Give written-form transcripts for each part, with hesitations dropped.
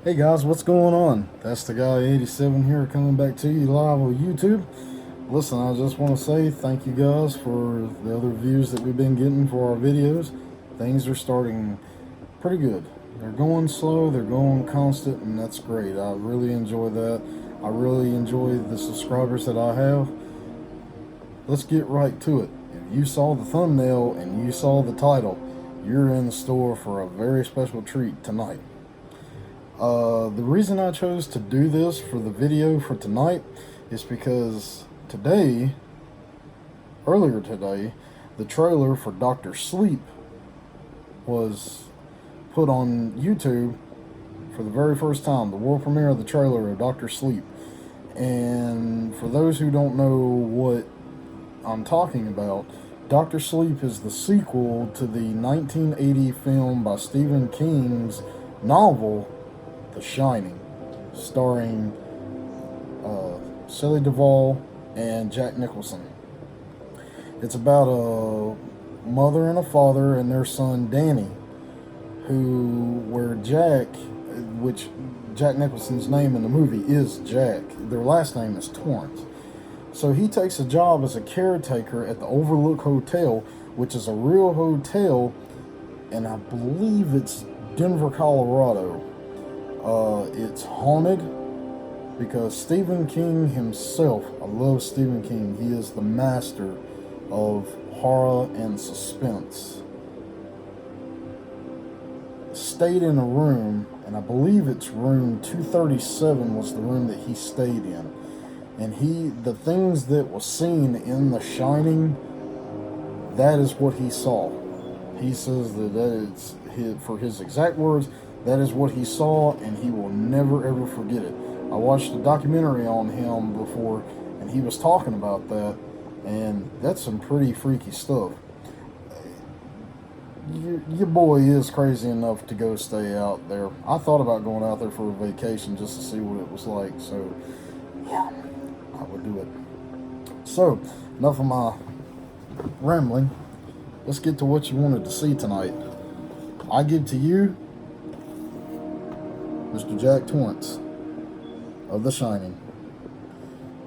Hey guys, what's going on? That's the guy 87 here coming back to you live on YouTube. Listen, I just want to say thank you guys for the other views that we've been getting for our videos. Things are starting pretty good. They're going slow, they're going constant, and that's great. I really enjoy that. I really enjoy the subscribers that I have. Let's get right to it. If you saw the thumbnail and you saw the title, you're in the store for a very special treat tonight. The reason I chose to do this for the video for tonight is because earlier today, the trailer for Dr. Sleep was put on YouTube for the very first time. The world premiere of the trailer of Dr. Sleep. And for those who don't know what I'm talking about, Dr. Sleep is the sequel to the 1980 film by Stephen King's novel The Shining, starring Shelley Duvall and Jack Nicholson. It's about a mother and a father and their son Danny, which Jack Nicholson's name in the movie is Jack. Their last name is Torrence. So he takes a job as a caretaker at the Overlook Hotel, which is a real hotel, and I believe it's Denver, Colorado. It's haunted because Stephen King himself, I love Stephen King, he is the master of horror and suspense, stayed in a room, and I believe it's room 237 was the room that he stayed in. And the things that was seen in The Shining, that is what he saw. He says for his exact words, that is what he saw, and he will never ever forget it. I watched a documentary on him before, and he was talking about that, and that's some pretty freaky stuff. Your boy is crazy enough to go stay out there. I thought about going out there for a vacation just to see what it was like, so yeah, I would do it. So, enough of my rambling. Let's get to what you wanted to see tonight. I give to you Mr. Jack Torrance of The Shining.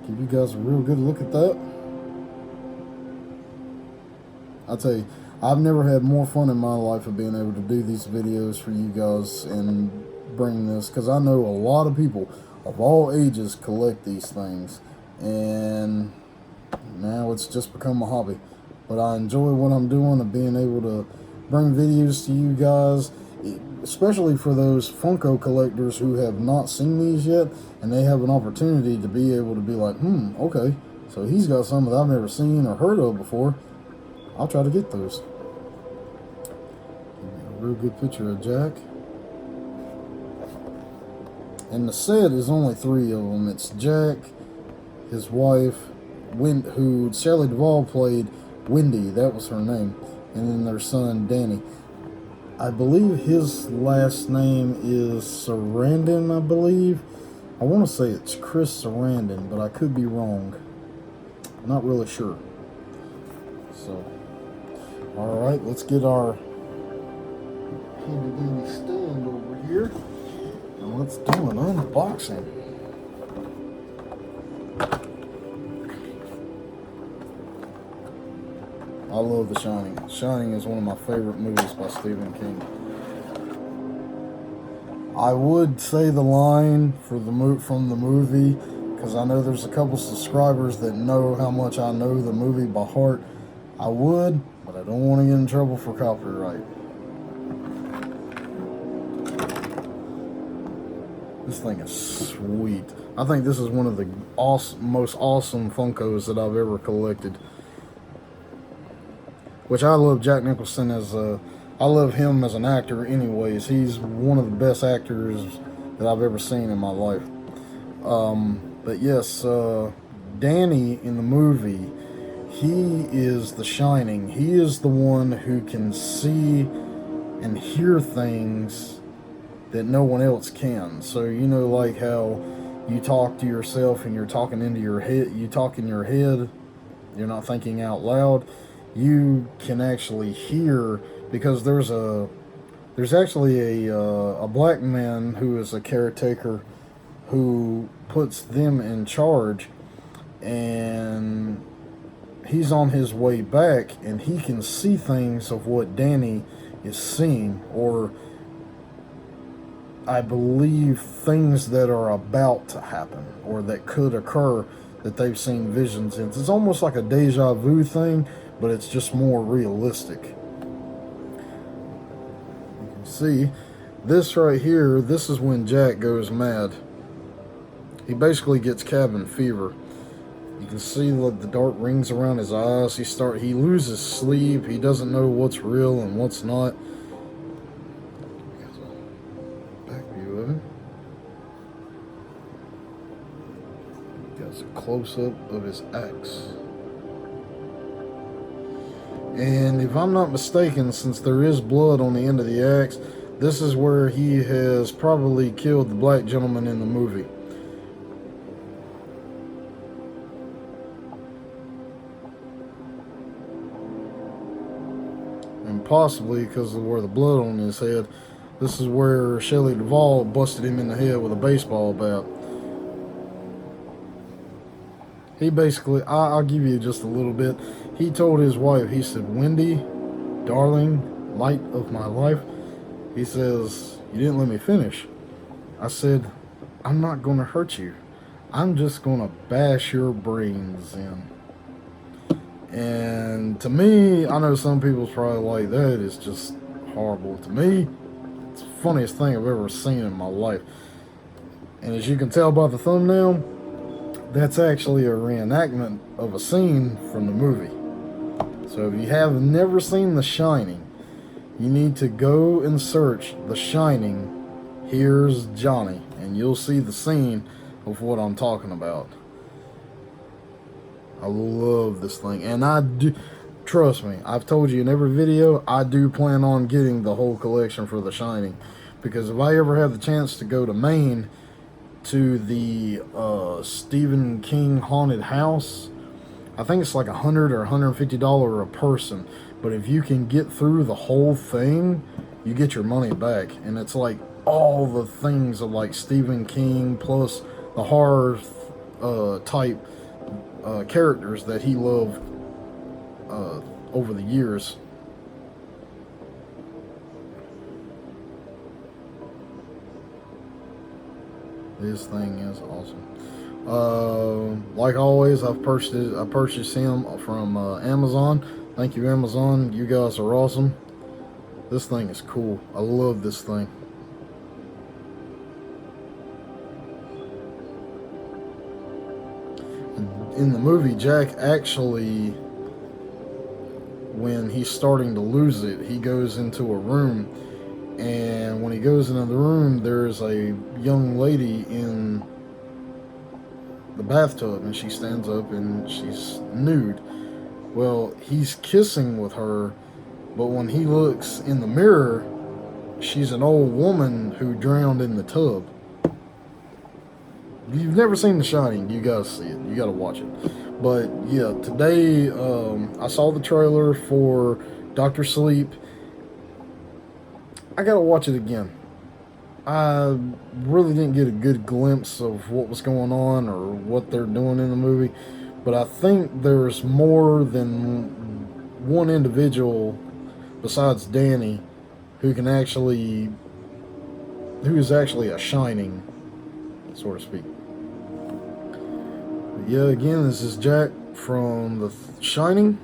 Give you guys a real good look at that. I'll tell you, I've never had more fun in my life of being able to do these videos for you guys and bring this, because I know a lot of people of all ages collect these things, and now it's just become a hobby. But I enjoy what I'm doing of being able to bring videos to you guys, especially for those Funko collectors who have not seen these yet, and they have an opportunity to be able to be like, okay, so he's got some that I've never seen or heard of before. I'll try to get those. A real good picture of Jack. And the set is only 3 of them. It's Jack, his wife, who Shelley Duvall played, Wendy, that was her name, and then their son Danny. I believe his last name is Sarandon, I believe. I want to say it's Chris Sarandon, but I could be wrong. Not really sure. So, alright, let's get our handy dandy stand over here, and let's do an unboxing. I love The Shining. The Shining is one of my favorite movies by Stephen King. I would say the line from the movie, because I know there's a couple subscribers that know how much I know the movie by heart. I would, but I don't want to get in trouble for copyright. This thing is sweet. I think this is one of the most awesome Funkos that I've ever collected. Which I love Jack Nicholson I love him as an actor anyways. He's one of the best actors that I've ever seen in my life. But yes, Danny in the movie, he is the Shining. He is the one who can see and hear things that no one else can. So, you know, like how you talk to yourself and you're talking into your head, you talk in your head, you're not thinking out loud. You can actually hear, because there's a There's actually a black man who is a caretaker who puts them in charge, and he's on his way back, and he can see things of what Danny is seeing, or I believe things that are about to happen or that could occur that they've seen visions in. It's almost like a deja vu thing, but it's just more realistic. You can see this right here. This is when Jack goes mad. He basically gets cabin fever. You can see like the dark rings around his eyes. He loses sleep. He doesn't know what's real and what's not. Back view of him. Got a close up of his axe. And if I'm not mistaken, since there is blood on the end of the axe, this is where he has probably killed the black gentleman in the movie. And possibly because of where the blood on his head, this is where Shelley Duvall busted him in the head with a baseball bat. He basically, I'll give you just a little bit. He told his wife, he said, "Wendy, darling, light of my life," he says, "you didn't let me finish." I said, "I'm not going to hurt you. I'm just going to bash your brains in." And to me, I know some people's probably like, that is just horrible. To me, it's the funniest thing I've ever seen in my life. And as you can tell by the thumbnail, that's actually a reenactment of a scene from the movie. So if you have never seen The Shining, you need to go and search The Shining, Here's Johnny, and you'll see the scene of what I'm talking about. I love this thing, and I do, trust me, I've told you in every video, I do plan on getting the whole collection for The Shining, because if I ever have the chance to go to Maine to the Stephen King haunted house, I think it's like $100 or $150 a person, but if you can get through the whole thing, you get your money back. And it's like all the things of like Stephen King plus the horror type characters that he loved over the years. This thing is awesome. Like always, I purchased him from Amazon. Thank you, Amazon. You guys are awesome. This thing is cool. I love this thing. In the movie, Jack actually, when he's starting to lose it, he goes into a room, and when he goes into the room, there's a young lady in the bathtub, and she stands up and she's nude. Well, he's kissing with her, but when he looks in the mirror, she's an old woman who drowned in the tub. If you've never seen The Shining, you gotta see it. You gotta watch it. But yeah, today I saw the trailer for Dr. Sleep. I gotta watch it again. I really didn't get a good glimpse of what was going on or what they're doing in the movie, but I think there's more than one individual besides Danny who is actually a Shining, so to speak. But yeah, again, this is Jack from The Shining.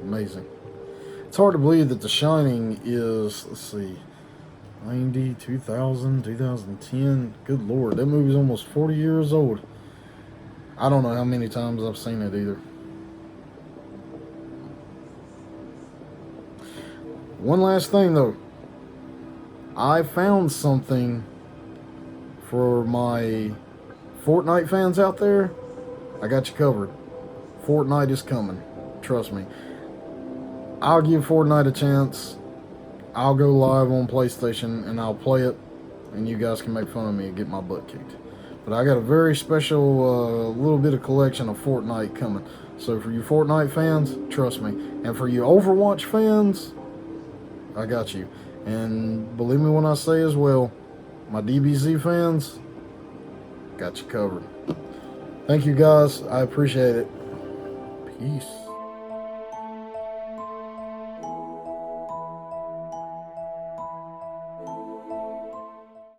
Amazing. It's hard to believe that The Shining is, let's see, 90, 2000, 2010. Good Lord, that movie's almost 40 years old. I don't know how many times I've seen it either. One last thing though. I found something for my Fortnite fans out there. I got you covered. Fortnite is coming. Trust me. I'll give Fortnite a chance. I'll go live on PlayStation and I'll play it, and you guys can make fun of me and get my butt kicked. But I got a very special little bit of collection of Fortnite coming. So for you Fortnite fans, trust me. And for you Overwatch fans, I got you. And believe me when I say as well, my DBZ fans, got you covered. Thank you guys. I appreciate it. Peace.